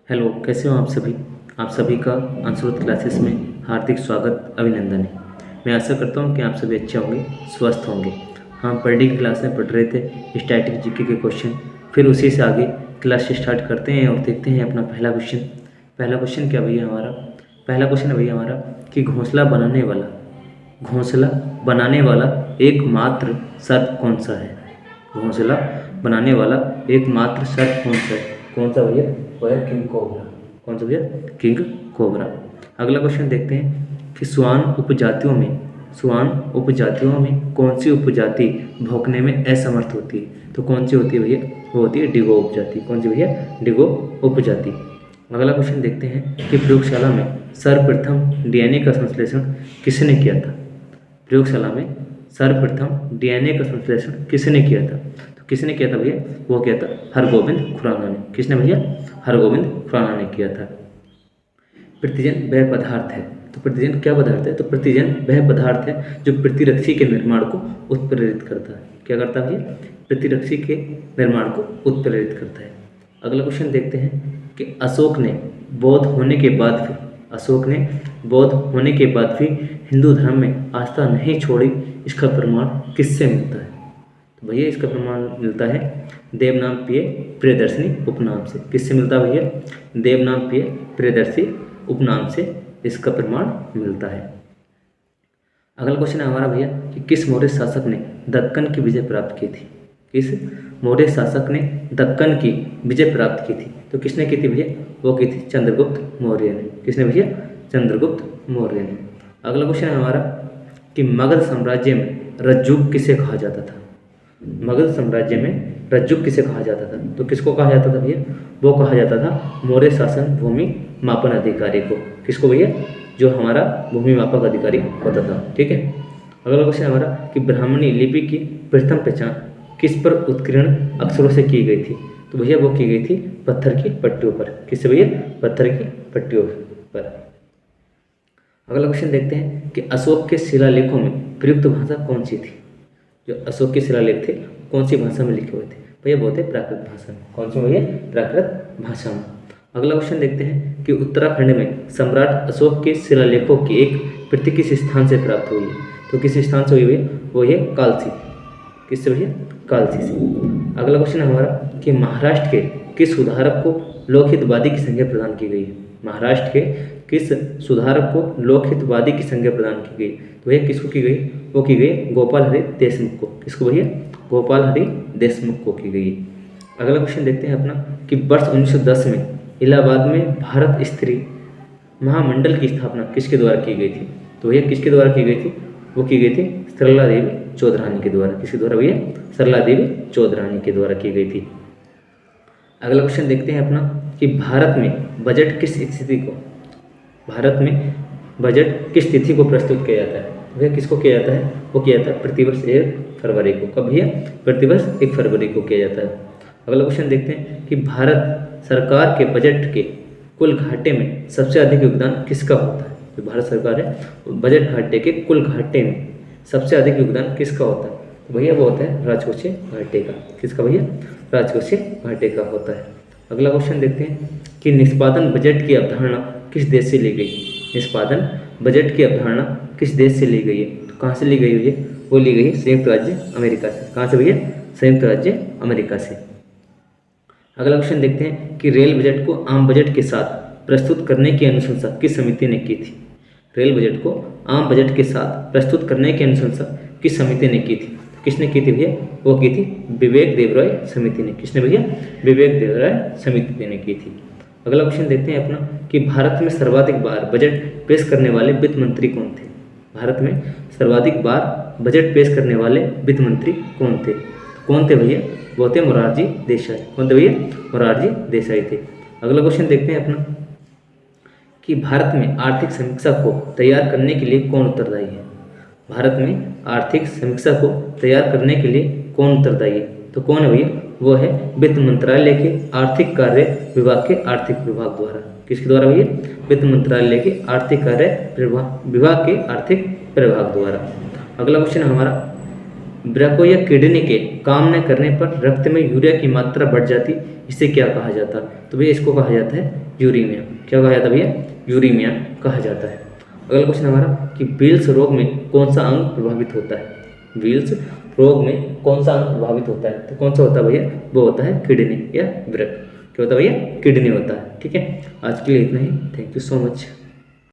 Hello, कैसे हो आप सभी। आप सभी का अंशुरुत क्लासेस में हार्दिक स्वागत, अभिनंदन है। मैं आशा करता हूँ कि आप सभी अच्छे होंगे, स्वस्थ होंगे। हम पढ़ने की क्लास में पढ़ रहे थे स्टैटिक जीके के क्वेश्चन। फिर उसी से आगे क्लास स्टार्ट करते हैं और देखते हैं अपना पहला क्वेश्चन। पहला क्वेश्चन क्या भैया हमारा? पहला क्वेश्चन है भैया हमारा कि घोंसला बनाने वाला एकमात्र सर्प कौन सा है? घोंसला बनाने वाला एकमात्र सर्प कौन सा है? कौन सा भैया? वह है किंग कोबरा। कौन सा भैया? King cobra. अगला क्वेश्चन देखते हैं कि श्वान उपजातियों में कौन सी उपजाति भौंकने में असमर्थ होती है? तो कौन सी होती है भैया? वो होती है डिगो उपजाति। कौन सी भैया? डिगो उपजाति। अगला क्वेश्चन देखते हैं कि प्रयोगशाला में सर्वप्रथम डीएनए का संश्लेषण किसने किया था? प्रयोगशाला में सर्वप्रथम डीएनए का संश्लेषण किसने किया था? तो किसने किया था भैया? वो किया था हरगोविंद खुराना ने। किसने भैया? हरगोविंद खुराना ने किया था। प्रतिजन वह पदार्थ है। तो प्रतिजन क्या पदार्थ है? तो प्रतिजन वह पदार्थ है जो प्रतिरक्षी के निर्माण को उत्प्रेरित करता है। क्या करता है भैया? प्रतिरक्षी के निर्माण को उत्प्रेरित करता है। अगला क्वेश्चन देखते हैं कि अशोक ने बौद्ध होने के बाद भी हिंदू धर्म में आस्था नहीं छोड़ी, इसका प्रमाण किससे मिलता है? तो भैया इसका प्रमाण मिलता है देवनामप्रिय प्रियदर्शिनी उपनाम से। किससे मिलता है भैया? देवनामप्रिय प्रियदर्शी उपनाम से इसका प्रमाण मिलता है। अगला क्वेश्चन है हमारा भैया कि किस मौर्य शासक ने दक्कन की विजय प्राप्त की थी? किस मौर्य शासक ने दक्कन की विजय प्राप्त की थी? तो किसने की थी भैया? वो की थी चंद्रगुप्त मौर्य ने। किसने भैया? चंद्रगुप्त मौर्य ने। अगला क्वेश्चन है हमारा कि मगध साम्राज्य में रज्जुक किसे कहा जाता था? मगध साम्राज्य में रज्जुक किसे कहा जाता था? तो किसको कहा जाता था भैया? वो कहा जाता था मौर्य शासन भूमि मापन अधिकारी को। किसको भैया? जो हमारा भूमि मापक अधिकारी होता था। ठीक है। अगला क्वेश्चन हमारा कि ब्राह्मणी लिपि की प्रथम पहचान किस पर उत्कीर्ण अक्षरों से की गई थी? तो भैया वो की गई थी पत्थर की पट्टियों पर। किससे भैया? पत्थर की पट्टियों पर। अगला क्वेश्चन देखते हैं कि अशोक के शिलालेखों में प्रयुक्त भाषा कौन सी थी? जो अशोक के शिलालेख थे कौन सी भाषा में लिखे हुए थे? भैया वो थे प्राकृत भाषा में। कौन सी भैया? प्राकृत भाषा में। अगला क्वेश्चन देखते हैं कि उत्तराखंड में सम्राट अशोक के शिलालेखों की एक प्रति किस स्थान से प्राप्त हुई है? तो किस स्थान से हुई है? वो ये कालसी। किससे भैया? कालसी से। अगला क्वेश्चन है हमारा कि महाराष्ट्र के किस सुधारक को लोकहितवादी की संज्ञा प्रदान की गई है? महाराष्ट्र के किस सुधारक को लोकहितवादी की संज्ञा प्रदान की गई? तो भैया किसको की गई? वो की गई गोपाल हरि देशमुख को। किसको भैया? गोपाल हरि देशमुख को की गई। अगला क्वेश्चन देखते हैं अपना कि वर्ष 1910 में इलाहाबाद में भारत स्त्री महामंडल की स्थापना किसके द्वारा की गई थी? तो भैया किसके द्वारा की गई थी? वो की गई थी सरला देवी चौधरानी के द्वारा। किसके द्वारा भैया? सरला देवी चौधरानी के द्वारा की गई थी। अगला क्वेश्चन देखते हैं अपना कि भारत में बजट किस तिथि को प्रस्तुत किया जाता है? भैया किसको किया जाता है? वो किया जाता है प्रतिवर्ष 1 फरवरी को। कब भैया? प्रतिवर्ष 1 फरवरी को किया जाता है। अगला क्वेश्चन देखते हैं कि भारत सरकार के बजट के कुल घाटे में सबसे अधिक योगदान किसका होता है? जो भारत सरकार है बजट घाटे के कुल घाटे में सबसे अधिक योगदान किसका होता है? तो भैया वो होता है राजकोषीय घाटे का। किसका भैया? राजकोषीय घाटे का होता है। अगला क्वेश्चन देखते हैं कि निष्पादन बजट की अवधारणा किस देश से ली गई? निष्पादन बजट की अवधारणा किस देश से ली गई है? तो कहाँ से ली गई हुई है? वो ली गई है संयुक्त राज्य अमेरिका से। कहाँ से भैया? संयुक्त राज्य अमेरिका से। अगला क्वेश्चन देखते हैं कि रेल बजट को आम बजट के साथ प्रस्तुत करने की अनुशंसा किस समिति ने की थी? रेल बजट को आम बजट के साथ प्रस्तुत करने की अनुशंसा किस समिति ने की थी? तो किसने की थी भैया? वो की थी विवेक देवराय समिति ने। किसने भैया? विवेक देवराय समिति ने की थी। अगला क्वेश्चन देखते हैं अपना कि भारत में सर्वाधिक बार बजट पेश करने वाले वित्त मंत्री कौन थे? भारत में सर्वाधिक बार बजट पेश करने वाले वित्त मंत्री कौन थे? कौन थे भैया? वो थे मोरारजी देसाई। कौन थे भैया? मोरारजी देसाई थे। अगला क्वेश्चन देखते हैं अपना कि भारत में आर्थिक समीक्षा को तैयार करने के लिए कौन उत्तरदायी है? भारत में आर्थिक समीक्षा को तैयार करने के लिए कौन उत्तरदायी है? तो कौन है भैया? वो है वित्त मंत्रालय के आर्थिक कार्य विभाग के आर्थिक विभाग द्वारा। किसके द्वारा भैया? वित्त मंत्रालय के आर्थिक कार्य विभाग के आर्थिक प्रभाग द्वारा। अगला क्वेश्चन हमारा वृक्कों या किडनी के काम न करने पर रक्त में यूरिया की मात्रा बढ़ जाती, इसे क्या कहा जाता? तो भैया इसको कहा जाता है यूरीमिया। क्या कहा जाता है भैया? यूरीमिया कहा जाता है। अगला क्वेश्चन हमारा कि विल्स रोग में कौन सा अंग प्रभावित होता है? विल्स रोग में कौन सा अंग प्रभावित होता है? तो कौन सा होता है भैया? वो होता है किडनी या वृक्क। क्या होता है भैया? किडनी होता है। ठीक है, आज के लिए इतना ही। Thank you so much.